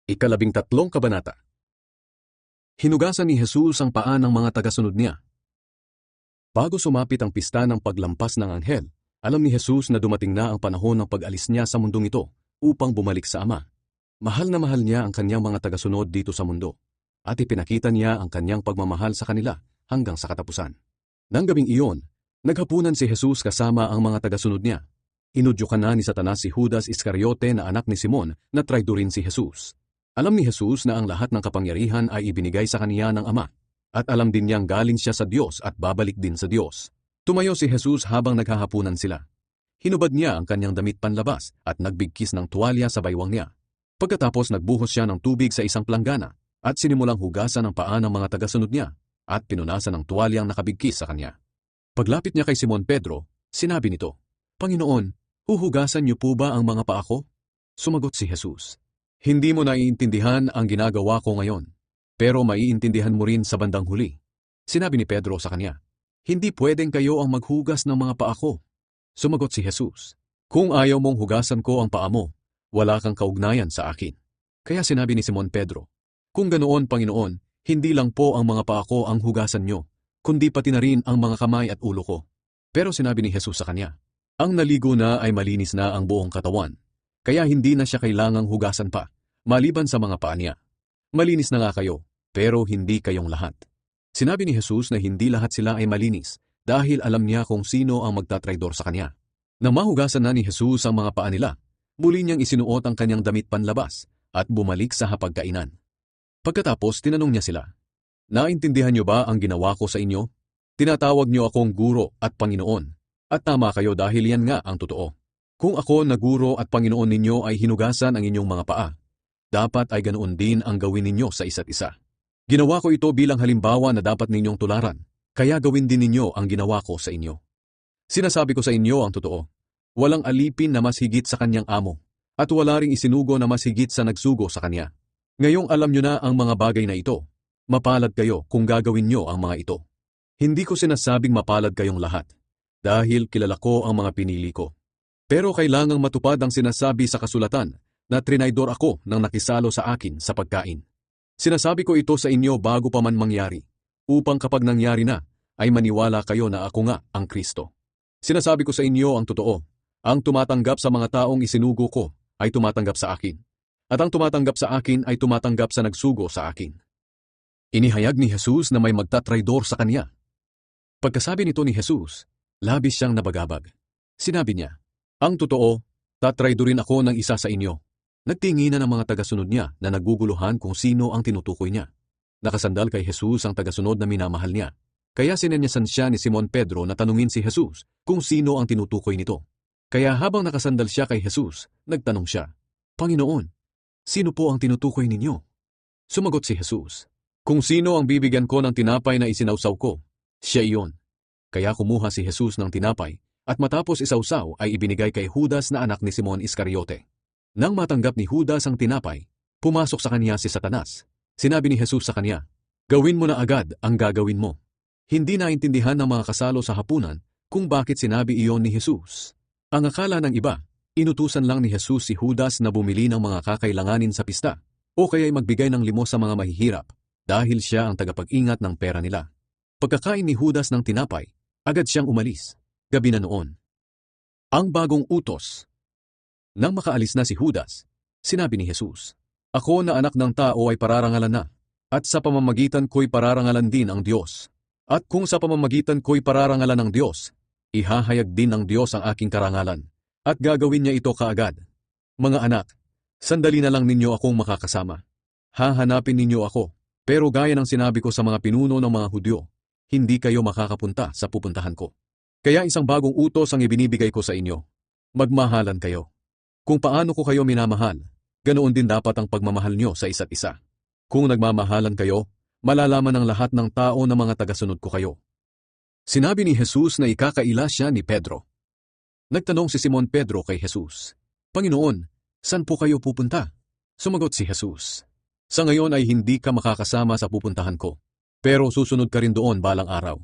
Ikalabing-tatlong kabanata. Hinugasan ni Jesus ang paa ng mga tagasunod niya. Bago sumapit ang pista ng paglampas ng anghel, alam ni Jesus na dumating na ang panahon ng pag-alis niya sa mundong ito upang bumalik sa Ama. Mahal na mahal niya ang kanyang mga tagasunod dito sa mundo, at ipinakita niya ang kanyang pagmamahal sa kanila hanggang sa katapusan. Nang gabing iyon, naghapunan si Jesus kasama ang mga tagasunod niya. Inudyukan na ni Satanas si Judas Iscariote na anak ni Simon na traidorin si Jesus. Alam ni Jesus na ang lahat ng kapangyarihan ay ibinigay sa kaniya ng Ama, at alam din niyang galing siya sa Diyos at babalik din sa Diyos. Tumayo si Jesus habang naghahapunan sila. Hinubad niya ang kanyang damit panlabas at nagbigkis ng tuwalya sa baywang niya. Pagkatapos nagbuhos siya ng tubig sa isang planggana at sinimulang hugasan ang paa ng mga tagasunod niya at pinunasan ng tuwalyang nakabigkis sa kanya. Paglapit niya kay Simon Pedro, sinabi nito, "Panginoon, huhugasan niyo po ba ang mga paa ko?" Sumagot si Jesus, "Hindi mo naiintindihan ang ginagawa ko ngayon, pero maiintindihan mo rin sa bandang huli." Sinabi ni Pedro sa kanya, "Hindi pwedeng kayo ang maghugas ng mga paa ko." Sumagot si Jesus, "Kung ayaw mong hugasan ko ang paa mo, wala kang kaugnayan sa akin." Kaya sinabi ni Simon Pedro, "Kung ganoon, Panginoon, hindi lang po ang mga paa ko ang hugasan niyo, kundi pati na rin ang mga kamay at ulo ko." Pero sinabi ni Jesus sa kanya, "Ang naligo na ay malinis na ang buong katawan, kaya hindi na siya kailangang hugasan pa, maliban sa mga paa niya. Malinis na nga kayo, pero hindi kayong lahat." Sinabi ni Jesus na hindi lahat sila ay malinis dahil alam niya kung sino ang magtatraidor sa kanya. Nang mahugasan na ni Jesus ang mga paa nila, muli niyang isinuot ang kanyang damit panlabas at bumalik sa hapagkainan. Pagkatapos tinanong niya sila, "Naintindihan niyo ba ang ginawa ko sa inyo? Tinatawag niyo akong guro at Panginoon, at tama kayo dahil yan nga ang totoo. Kung ako na guro at Panginoon ninyo ay hinugasan ang inyong mga paa, dapat ay ganoon din ang gawin ninyo sa isa't isa. Ginawa ko ito bilang halimbawa na dapat ninyong tularan, kaya gawin din ninyo ang ginawa ko sa inyo. Sinasabi ko sa inyo ang totoo, walang alipin na mas higit sa kanyang amo, at wala ring isinugo na mas higit sa nagsugo sa kanya. Ngayong alam nyo na ang mga bagay na ito, mapalad kayo kung gagawin nyo ang mga ito. Hindi ko sinasabing mapalad kayong lahat, dahil kilala ko ang mga pinili ko. Pero kailangang matupad ang sinasabi sa kasulatan na trinaydor ako nang nakisalo sa akin sa pagkain. Sinasabi ko ito sa inyo bago pa man mangyari, upang kapag nangyari na, ay maniwala kayo na ako nga ang Kristo. Sinasabi ko sa inyo ang totoo, ang tumatanggap sa mga taong isinugo ko ay tumatanggap sa akin, at ang tumatanggap sa akin ay tumatanggap sa nagsugo sa akin." Inihayag ni Jesus na may magtatraidor sa kanya. Pagkasabi nito ni Jesus, labis siyang nabagabag. Sinabi niya, "Ang totoo, tatraidorin ako ng isa sa inyo." Nagtinginan ang mga tagasunod niya na naguguluhan kung sino ang tinutukoy niya. Nakasandal kay Jesus ang tagasunod na minamahal niya. Kaya sinenyasan siya ni Simon Pedro na tanungin si Jesus kung sino ang tinutukoy nito. Kaya habang nakasandal siya kay Jesus, nagtanong siya, "Panginoon, sino po ang tinutukoy ninyo?" Sumagot si Jesus, "Kung sino ang bibigyan ko ng tinapay na isinawsaw ko, siya iyon." Kaya kumuha si Jesus ng tinapay, at matapos isawsaw ay ibinigay kay Judas na anak ni Simon Iscariote. Nang matanggap ni Judas ang tinapay, pumasok sa kanya si Satanas. Sinabi ni Jesus sa kanya, "Gawin mo na agad ang gagawin mo." Hindi naintindihan ng mga kasalo sa hapunan kung bakit sinabi iyon ni Jesus. Ang akala ng iba, inutusan lang ni Jesus si Judas na bumili ng mga kakailanganin sa pista, o kaya'y magbigay ng limos sa mga mahihirap, dahil siya ang tagapag-ingat ng pera nila. Pagkakain ni Judas ng tinapay, agad siyang umalis. Gabi na noon. Ang bagong utos. Nang makaalis na si Judas, sinabi ni Jesus, "Ako na anak ng tao ay pararangalan na, at sa pamamagitan ko'y pararangalan din ang Diyos. At kung sa pamamagitan ko'y pararangalan ng Diyos, ihahayag din ng Diyos ang aking karangalan, at gagawin niya ito kaagad. Mga anak, sandali na lang ninyo akong makakasama. Hahanapin ninyo ako, pero gaya ng sinabi ko sa mga pinuno ng mga Hudyo, hindi kayo makakapunta sa pupuntahan ko. Kaya isang bagong utos ang ibinibigay ko sa inyo. Magmahalan kayo. Kung paano ko kayo minamahal, ganoon din dapat ang pagmamahal nyo sa isa't isa. Kung nagmamahalan kayo, malalaman ng lahat ng tao na mga tagasunod ko kayo." Sinabi ni Jesus na ikakaila siya ni Pedro. Nagtanong si Simon Pedro kay Jesus, "Panginoon, saan po kayo pupunta?" Sumagot si Jesus, "Sa ngayon ay hindi ka makakasama sa pupuntahan ko, pero susunod ka rin doon balang araw."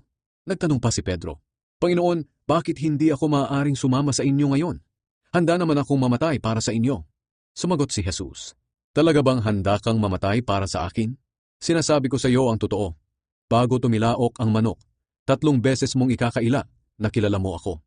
Nagtanong pa si Pedro, "Panginoon, bakit hindi ako maaaring sumama sa inyo ngayon? Handa naman akong mamatay para sa inyo." Sumagot si Jesus, Talaga bang handa kang mamatay para sa akin? Sinasabi ko sa iyo ang totoo. Bago tumilaok ang manok, 3 beses mong ikakaila na kilala mo ako.